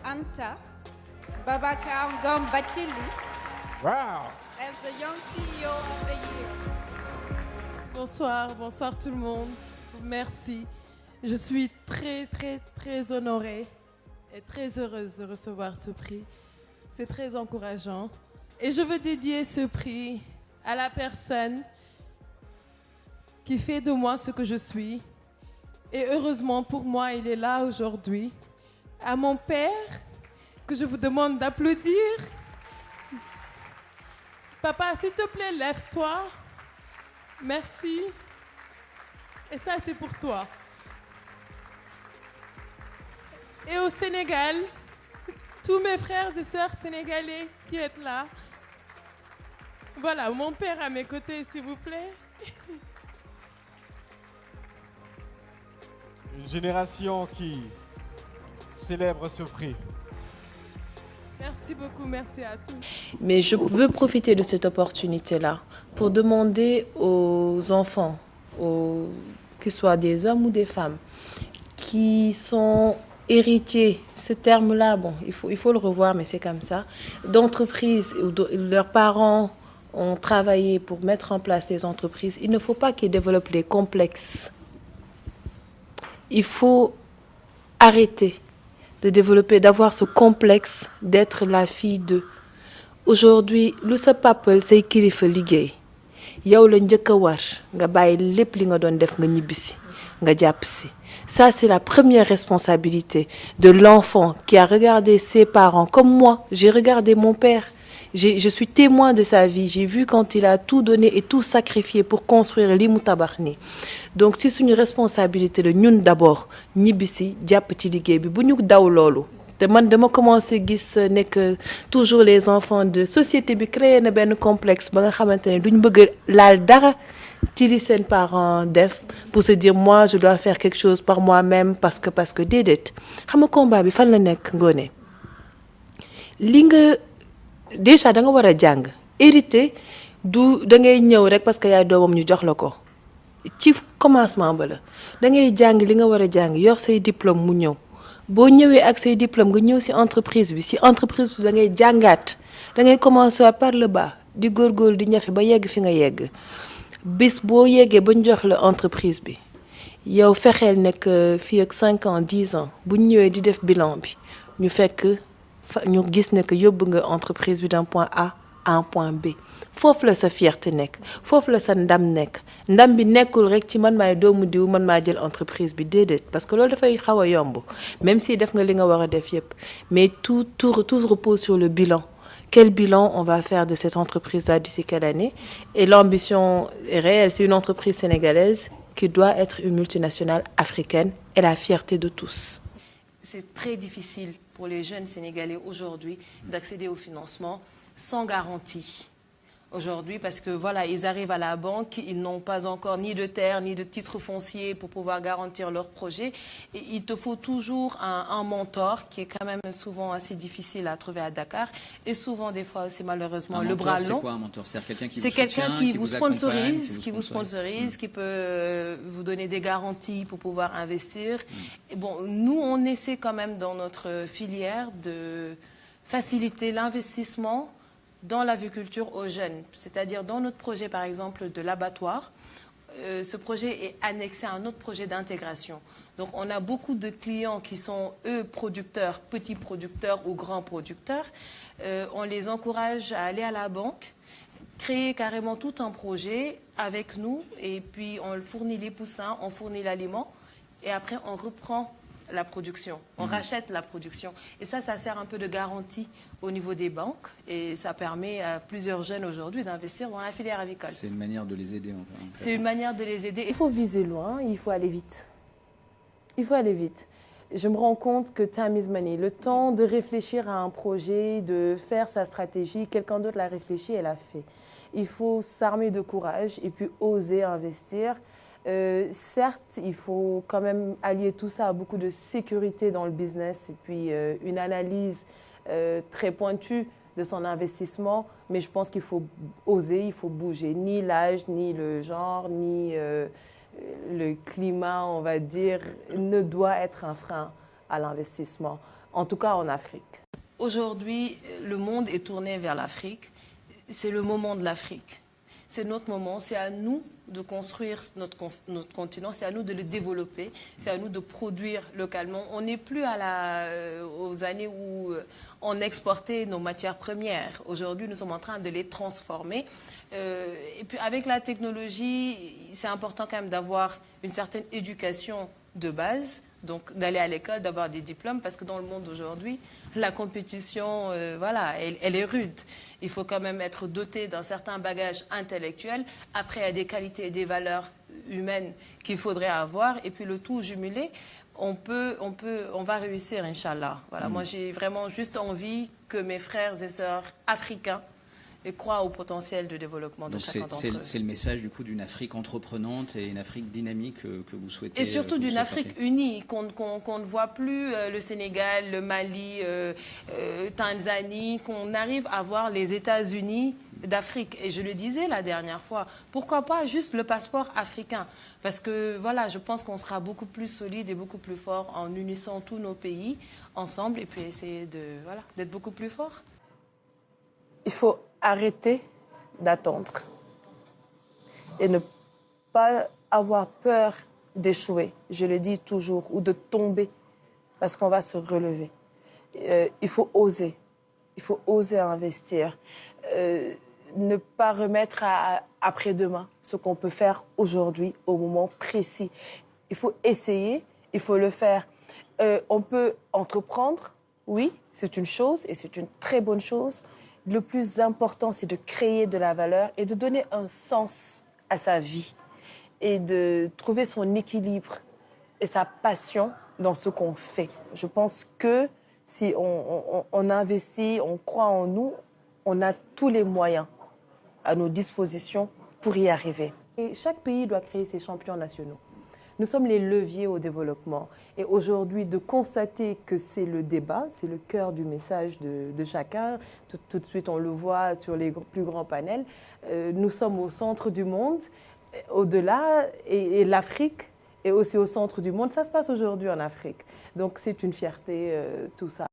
Anta Babacar Ngom Bachili Wow. as the Young CEO of the Year. Bonsoir, bonsoir tout le monde. Merci. Je suis très honorée et très heureuse de recevoir ce prix. C'est très encourageant. Et je veux dédier ce prix à la personne qui fait de moi ce que je suis. Et heureusement pour moi, il est là aujourd'hui. À mon père, que je vous demande d'applaudir. Papa, s'il te plaît, lève-toi. Merci. Et ça, c'est pour toi. Et au Sénégal, tous mes frères et sœurs sénégalais qui sont là. Voilà, mon père à mes côtés, s'il vous plaît. Une génération qui célèbre ce prix. Merci beaucoup, merci à tous. Mais je veux profiter de cette opportunité-là pour demander aux enfants, qu'ils soient des hommes ou des femmes, qui sont héritiers, ce terme-là, bon, il faut le revoir, mais c'est comme ça, d'entreprises où leurs parents ont travaillé pour mettre en place des entreprises, il ne faut pas qu'ils développent les complexes. Il faut arrêter de développer, d'avoir ce complexe d'être la fille d'eux. Aujourd'hui, lu sa papal say kilifa liggéey yow la njëkk a war nga bàyyi lépp li nga doon def nga ñibbisi nga jàpp si. Ça, c'est la première responsabilité de l'enfant qui a regardé ses parents. Comme moi, j'ai regardé mon père. Je suis témoin de sa vie. J'ai vu quand il a tout donné et tout sacrifié pour construire li mu tabax ni. Donc, c'est une responsabilité de ñun d'abord ñibbisi jàpp ci liggéey bi bu ñu daw loolu. te man dama commencé gis ne que toujours les enfants de société bi créé na benn complexe ba nga xamante ne duñ bëgg laal dara ci li seen parents def pour se dire moi je dois faire quelque chose par moi-même parce que déedéet xam nga combat bi fan la nekk Ngoné li nga déjà da nga war a jàng hérité du da ngay ñëw rek parce que yaay doomam ñu jox la ko ci commencement ba la da ngay jàng li nga war a jàng yor say diplôme mu ñëw boo ñëwee ak say diplôme nga ñëw ci entreprise bi da ngay jàngaat da ngay commencer par le bas di góorgóorlu di ñafe ba yegg fi nga yegg bis boo yeggee ba ñu jox la entreprise bi yow fexeel nekk fii ak 5 ans 10 ans bu ñu ñëwee di def bilan bi ñu fekk ñu gis ne que yóbbu nga entreprise bi d'un point A à un point B foofu la sa fierté nekk foofu la sa ndam nekk ndam bi nekkul rek ci man maay doomu diw man maa jël entreprise bi déedéet parce que loolu dafay xaw a yomb même si def nga li nga war a def yépp mais tout repose sur le bilan. Quel bilan on va faire de cette entreprise-là d'ici quelle année? Et l'ambition est réelle, c'est une entreprise sénégalaise qui doit être une multinationale africaine et la fierté de tous. C'est très difficile pour les jeunes Sénégalais aujourd'hui d'accéder au financement sans garantie. Aujourd'hui, parce que voilà, ils arrivent à la banque, ils n'ont pas encore ni de terre, ni de titre foncier pour pouvoir garantir leur projet. Et il te faut toujours un mentor qui est quand même souvent assez difficile à trouver à Dakar. Et souvent, des fois, c'est malheureusement le bras long. C'est quoi un mentor? C'est quelqu'un qui vous soutient, qui vous sponsorise, qui peut vous donner des garanties pour pouvoir investir. Et bon, nous, on essaie quand même dans notre filière de faciliter l'investissement dans l'aviculture aux jeunes. C'est-à-dire dans notre projet, par exemple, de l'abattoir, ce projet est annexé à un autre projet d'intégration. Donc on a beaucoup de clients qui sont, eux, producteurs, petits producteurs ou grands producteurs. On les encourage à aller à la banque, créer carrément tout un projet avec nous, et puis on fournit les poussins, on fournit l'aliment, et après on reprend la production, on rachète la production. Et ça sert un peu de garantie au niveau des banques et ça permet à plusieurs jeunes aujourd'hui d'investir dans la filière avicole. C'est une manière de les aider. C'est une manière de les aider. Il faut viser loin, il faut aller vite. Il faut aller vite. Je me rends compte que time is money. Le temps de réfléchir à un projet, de faire sa stratégie, quelqu'un d'autre l'a réfléchi et l'a fait. Il faut s'armer de courage et puis oser investir. Certes, il faut quand même allier tout ça à beaucoup de sécurité dans le business et puis une analyse très pointue de son investissement, mais je pense qu'il faut oser, il faut bouger. Ni l'âge, ni le genre, ni le climat, on va dire, ne doit être un frein à l'investissement, en tout cas en Afrique. Aujourd'hui, le monde est tourné vers l'Afrique. C'est le moment de l'Afrique. C'est notre moment, c'est à nous de construire notre continent, c'est à nous de le développer, c'est à nous de produire localement. On n'est plus aux années où on exportait nos matières premières. Aujourd'hui, nous sommes en train de les transformer. Et puis avec la technologie, c'est important quand même d'avoir une certaine éducation de base, donc d'aller à l'école, d'avoir des diplômes, parce que dans le monde d'aujourd'hui, la compétition, voilà, elle est rude. Il faut quand même être doté d'un certain bagage intellectuel. Après, il y a des qualités et des valeurs humaines qu'il faudrait avoir. Et puis le tout jumelé, on va réussir, Inch'Allah. Voilà, moi, j'ai vraiment juste envie que mes frères et sœurs africains croient au potentiel de développement de chacun d'entre eux. C'est le message du coup d'une Afrique entreprenante et une Afrique dynamique que vous souhaitez. Et surtout d'une Afrique unie, qu'on ne voit plus le Sénégal, le Mali, Tanzanie, qu'on arrive à voir les États-Unis d'Afrique. Et je le disais la dernière fois, pourquoi pas juste le passeport africain? Parce que voilà, je pense qu'on sera beaucoup plus solide et beaucoup plus fort en unissant tous nos pays ensemble et puis essayer d'être beaucoup plus fort. Il faut arrêter d'attendre et ne pas avoir peur d'échouer, je le dis toujours, ou de tomber, parce qu'on va se relever. Il faut oser investir, ne pas remettre à après-demain ce qu'on peut faire aujourd'hui, au moment précis. Il faut essayer, il faut le faire. On peut entreprendre, oui, c'est une chose et c'est une très bonne chose. Le plus important, c'est de créer de la valeur et de donner un sens à sa vie et de trouver son équilibre et sa passion dans ce qu'on fait. Je pense que si on investit, on croit en nous, on a tous les moyens à nos dispositions pour y arriver. Et chaque pays doit créer ses champions nationaux. Nous sommes les leviers au développement. Et aujourd'hui, de constater que c'est le débat, c'est le cœur du message de chacun, tout de suite on le voit sur les plus grands panels, nous sommes au centre du monde, au-delà, et l'Afrique est aussi au centre du monde. Ça se passe aujourd'hui en Afrique. Donc c'est une fierté, tout ça.